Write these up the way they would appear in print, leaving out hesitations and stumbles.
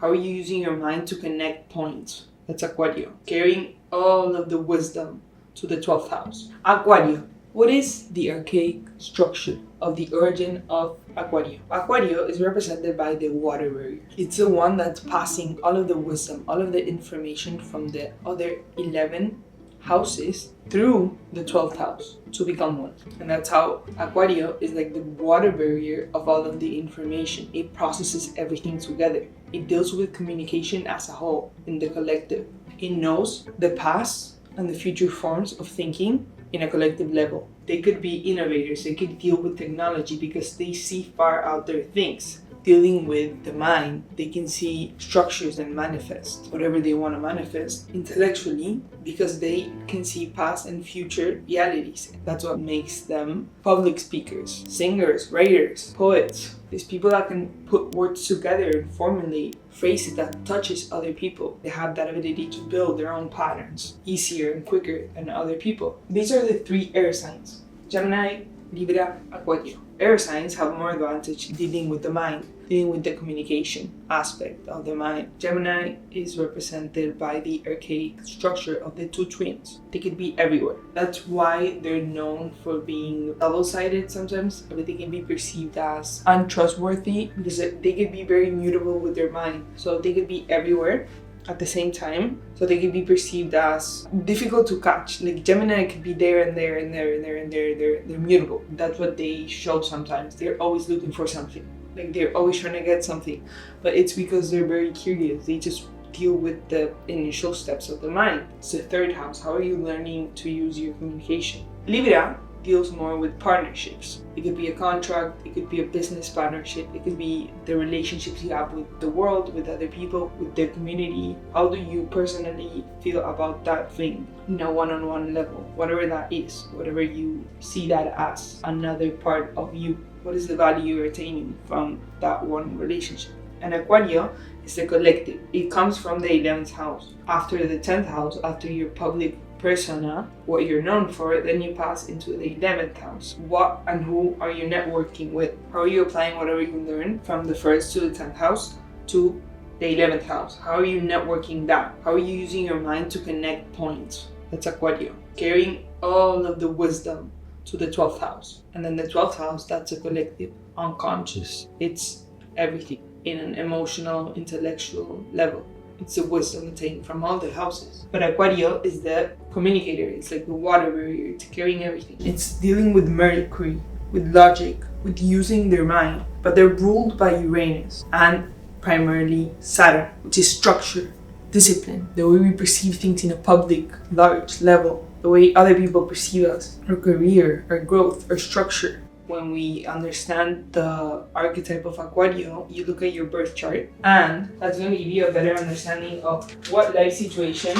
How are you using your mind to connect points? That's Aquario. Carrying all of the wisdom to the 12th house. Aquario. What is the archaic structure of the origin of Aquario? Aquario is represented by the water barrier. It's the one that's passing all of the wisdom, all of the information from the other 11 houses through the 12th house to become one. And that's how Aquario is like the water barrier of all of the information. It processes everything together. It deals with communication as a whole in the collective. It knows the past and the future forms of thinking in a collective level. They could be innovators, they could deal with technology because they see far out there things. Dealing with the mind, they can see structures and manifest whatever they want to manifest intellectually because they can see past and future realities. That's what makes them public speakers, singers, writers, poets. These people that can put words together and formulate phrases that touches other people. They have that ability to build their own patterns easier and quicker than other people. These are the 3 air signs: Gemini, Libra, Aquario. Air signs have more advantage dealing with the mind, dealing with the communication aspect of the mind. Gemini is represented by the archaic structure of the 2 twins. They could be everywhere. That's why they're known for being double-sided sometimes. Everything can be perceived as untrustworthy because they could be very mutable with their mind. So they could be everywhere at the same time, so they can be perceived as difficult to catch. Like Gemini could be there and there and there and there and there. They're mutable. That's what they show sometimes. They're always looking for something. Like they're always trying to get something, but it's because they're very curious. They just deal with the initial steps of the mind. It's the 3rd house. How are you learning to use your communication? Libra deals more with partnerships. It could be a contract, it could be a business partnership, it could be the relationships you have with the world, with other people, with the community. How do you personally feel about that thing in a one-on-one level? Whatever that is, whatever you see that as another part of you. What is the value you're attaining from that one relationship? And Aquario is the collective. It comes from the 11th house. After the 10th house, after your public persona, what you're known for, then you pass into the 11th house. What and who are you networking with? How are you applying whatever you learn from the 1st to the 10th house to the 11th house? How are you networking that? How are you using your mind to connect points? That's Aquario. Carrying all of the wisdom to the 12th house. And then the 12th house, that's a collective, unconscious. It's everything in an emotional, intellectual level. It's the wisdom attained from all the houses. But Aquario is the communicator. It's like the water barrier. It's carrying everything. It's dealing with Mercury, with logic, with using their mind. But they're ruled by Uranus and primarily Saturn, which is structure, discipline, the way we perceive things in a public, large level, the way other people perceive us, our career, our growth, our structure. When we understand the archetype of Aquario, you look at your birth chart, and that's going to give you a better understanding of what life situation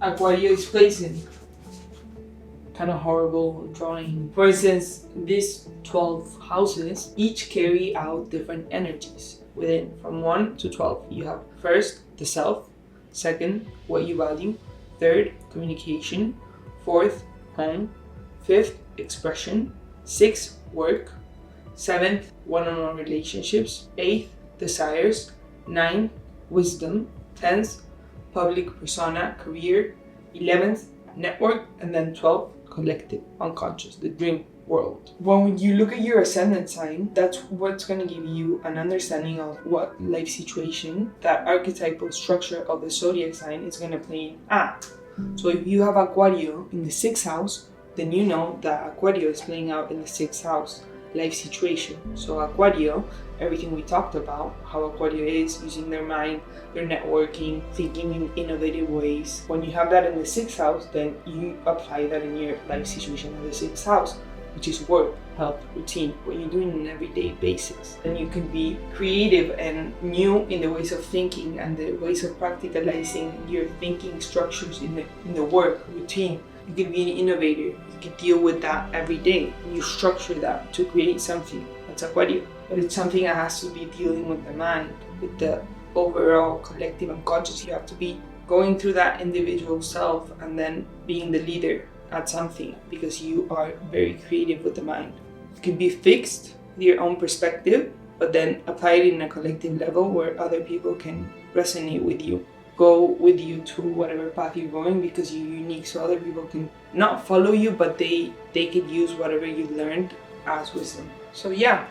Aquario is placed in. Kind of horrible drawing. For instance, these 12 houses each carry out different energies within, from 1 to 12. You have 1st, the self; 2nd, what you value; 3rd, communication; 4th, home; 5th, expression; 6th, work; 7th, one-on-one relationships; 8th, desires; 9th, wisdom; 10th, public persona, career; 11th, network; and then 12th, collective, unconscious, the dream world. When you look at your ascendant sign, that's what's going to give you an understanding of what life situation that archetypal structure of the zodiac sign is going to play at. So if you have Aquario in the 6th house, then you know that Aquario is playing out in the 6th house life situation. So Aquario, everything we talked about, how Aquario is using their mind, their networking, thinking in innovative ways. When you have that in the 6th house, then you apply that in your life situation in the 6th house, which is work, health, routine, what you're doing on an everyday basis. Then you can be creative and new in the ways of thinking and the ways of practicalizing your thinking structures in the work routine. You can be an innovator. You can deal with that every day. You structure that to create something. That's Aquario. But it's something that has to be dealing with the mind, with the overall collective unconscious. You have to be going through that individual self and then being the leader at something because you are very creative with the mind. You can be fixed with your own perspective, but then apply it in a collective level where other people can resonate with you, go with you to whatever path you're going, because you're unique, so other people can not follow you, but they could use whatever you learned as wisdom. So yeah,